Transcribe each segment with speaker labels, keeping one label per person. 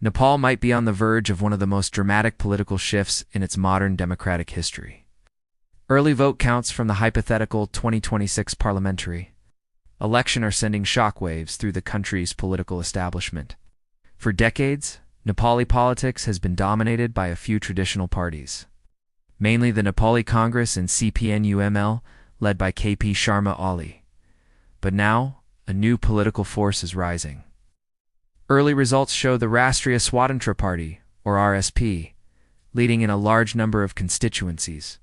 Speaker 1: Nepal might be on the verge of one of the most dramatic political shifts in its modern democratic history. Early vote counts from the hypothetical 2026 parliamentary election are sending shockwaves through the country's political establishment. For decades, Nepali politics has been dominated by a few traditional parties, mainly the Nepali Congress and CPN-UML, led by KP Sharma Oli. But now, a new political force is rising. Early results show the Rastriya Swatantra Party, or RSP, leading in a large number of constituencies.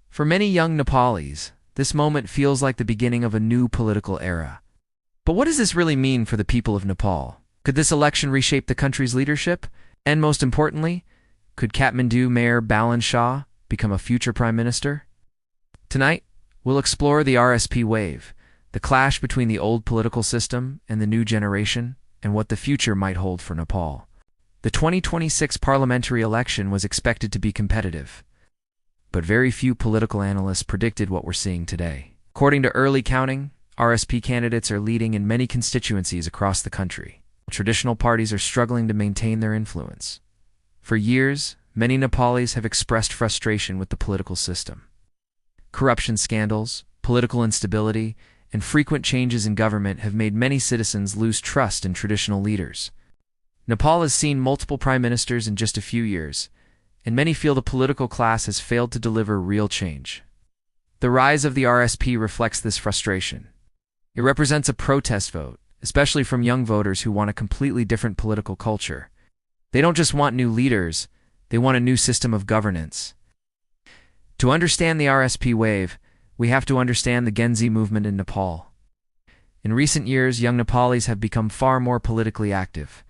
Speaker 1: For many young Nepalis, this moment feels like the beginning of a new political era. But what does this really mean for the people of Nepal? Could this election reshape the country's leadership? And most importantly, could Kathmandu Mayor Balen Shah become a future prime minister? Tonight, we'll explore the RSP Wave, the clash between the old political system and the new generation, and what the future might hold for Nepal. The 2026 parliamentary election was expected to be competitive, but very few political analysts predicted what we're seeing today. According to early counting, RSP candidates are leading in many constituencies across the country. Traditional parties are struggling to maintain their influence. For years, many Nepalis have expressed frustration with the political system. Corruption scandals, political instability, and frequent changes in government have made many citizens lose trust in traditional leaders. Nepal has seen multiple prime ministers in just a few years, and many feel the political class has failed to deliver real change. The rise of the RSP reflects this frustration. It represents a protest vote, especially from young voters who want a completely different political culture. They don't just want new leaders, they want a new system of governance. To understand the RSP wave, we have to understand the Gen Z movement in Nepal. In recent years, young Nepalis have become far more politically active.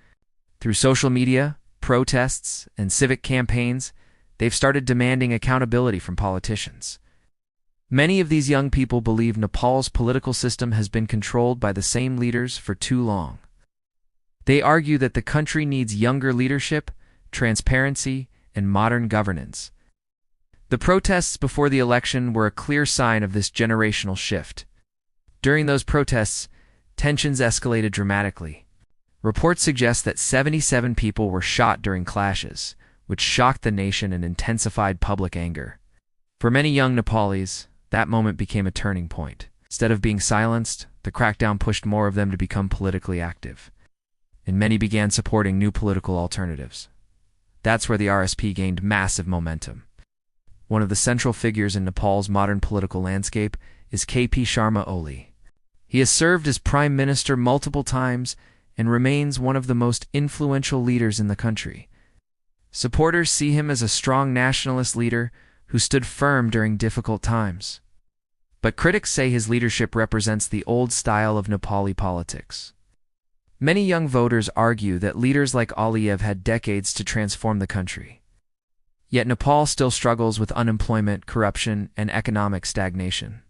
Speaker 1: Through social media, protests, and civic campaigns, they've started demanding accountability from politicians. Many of these young people believe Nepal's political system has been controlled by the same leaders for too long. They argue that the country needs younger leadership, transparency, and modern governance. The protests before the election were a clear sign of this generational shift. During those protests, tensions escalated dramatically. Reports suggest that 77 people were shot during clashes, which shocked the nation and intensified public anger. For many young Nepalis, that moment became a turning point. Instead of being silenced, the crackdown pushed more of them to become politically active, and many began supporting new political alternatives. That's where the RSP gained massive momentum. One of the central figures in Nepal's modern political landscape is KP Sharma Oli. He has served as prime minister multiple times and remains one of the most influential leaders in the country. Supporters see him as a strong nationalist leader who stood firm during difficult times. But critics say his leadership represents the old style of Nepali politics. Many young voters argue that leaders like Aliyev had decades to transform the country. Yet Nepal still struggles with unemployment, corruption, and economic stagnation.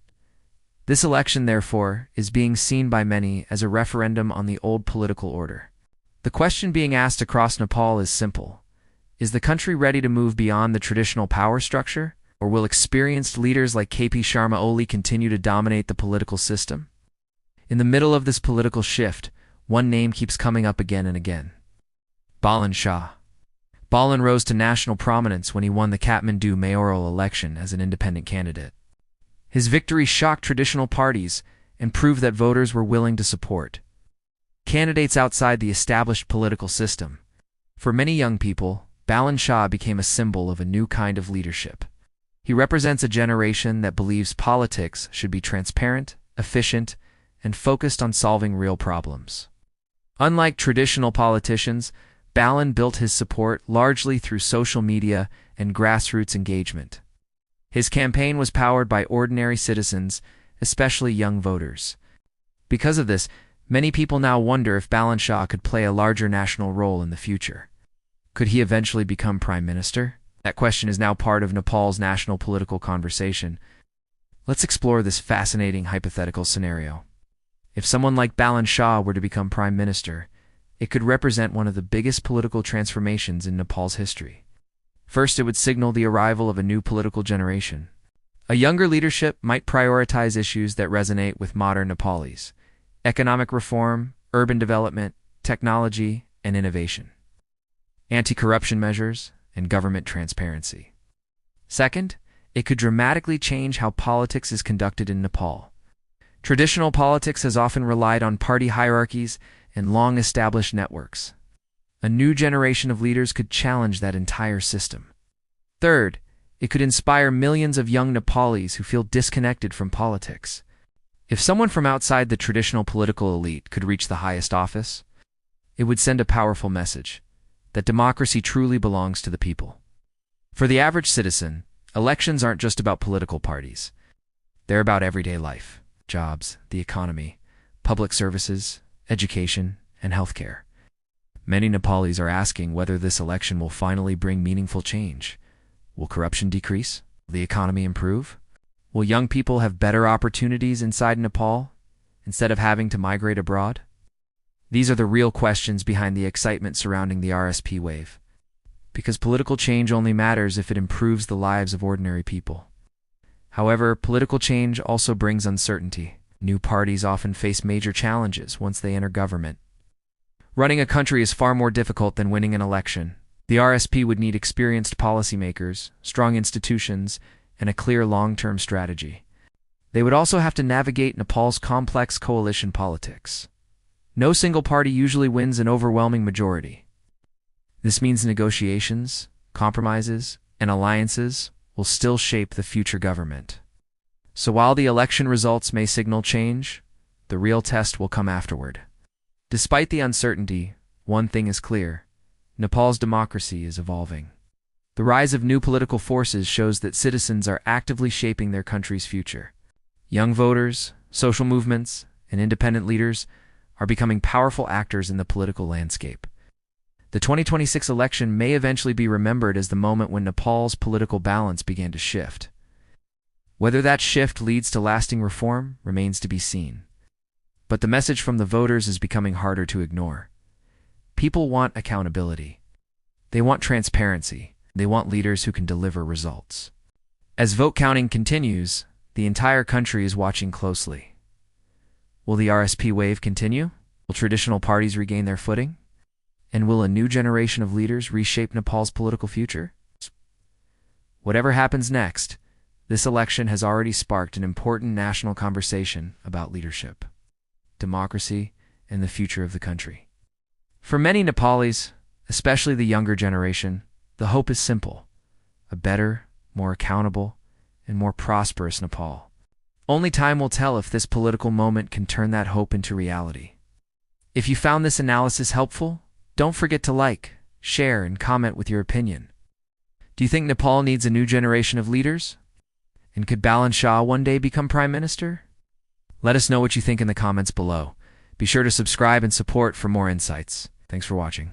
Speaker 1: This election, therefore, is being seen by many as a referendum on the old political order. The question being asked across Nepal is simple. Is the country ready to move beyond the traditional power structure, or will experienced leaders like KP Sharma Oli continue to dominate the political system? In the middle of this political shift, one name keeps coming up again and again: Balen Shah. Balen rose to national prominence when he won the Kathmandu mayoral election as an independent candidate. His victory shocked traditional parties and proved that voters were willing to support candidates outside the established political system. For many young people, Balen Shah became a symbol of a new kind of leadership. He represents a generation that believes politics should be transparent, efficient, and focused on solving real problems. Unlike traditional politicians, Balen built his support largely through social media and grassroots engagement. His campaign was powered by ordinary citizens, especially young voters. Because of this, many people now wonder if Balen Shah could play a larger national role in the future. Could he eventually become prime minister? That question is now part of Nepal's national political conversation. Let's explore this fascinating hypothetical scenario. If someone like Balen Shah were to become prime minister, it could represent one of the biggest political transformations in Nepal's history. First, it would signal the arrival of a new political generation. A younger leadership might prioritize issues that resonate with modern Nepalis: economic reform, urban development, technology, and innovation. anti-corruption measures, and government transparency. Second, it could dramatically change how politics is conducted in Nepal. Traditional politics has often relied on party hierarchies and long-established networks. A new generation of leaders could challenge that entire system. Third, it could inspire millions of young Nepalis who feel disconnected from politics. If someone from outside the traditional political elite could reach the highest office, it would send a powerful message that democracy truly belongs to the people. For the average citizen, elections aren't just about political parties. They're about everyday life, jobs, the economy, public services, education, and healthcare. Many Nepalis are asking whether this election will finally bring meaningful change. Will corruption decrease? Will the economy improve? Will young people have better opportunities inside Nepal instead of having to migrate abroad? These are the real questions behind the excitement surrounding the RSP wave. Because political change only matters if it improves the lives of ordinary people. However, political change also brings uncertainty. New parties often face major challenges once they enter government. Running a country is far more difficult than winning an election. The RSP would need experienced policymakers, strong institutions, and a clear long-term strategy. They would also have to navigate Nepal's complex coalition politics. No single party usually wins an overwhelming majority. This means negotiations, compromises, and alliances will still shape the future government. So while the election results may signal change, the real test will come afterward. Despite the uncertainty, one thing is clear: Nepal's democracy is evolving. The rise of new political forces shows that citizens are actively shaping their country's future. Young voters, social movements, and independent leaders are becoming powerful actors in the political landscape. The 2026 election may eventually be remembered as the moment when Nepal's political balance began to shift. Whether that shift leads to lasting reform remains to be seen. But the message from the voters is becoming harder to ignore. People want accountability. They want transparency. They want leaders who can deliver results. As vote counting continues, the entire country is watching closely. Will the RSP wave continue? Will traditional parties regain their footing? And will a new generation of leaders reshape Nepal's political future? Whatever happens next, this election has already sparked an important national conversation about leadership, democracy, and the future of the country. For many Nepalis, especially the younger generation, the hope is simple: a better, more accountable, and more prosperous Nepal. Only time will tell if this political moment can turn that hope into reality. If you found this analysis helpful, don't forget to like, share, and comment with your opinion. Do you think Nepal needs a new generation of leaders? And could Balen Shah one day become Prime Minister? Let us know what you think in the comments below. Be sure to subscribe and support for more insights. Thanks for watching.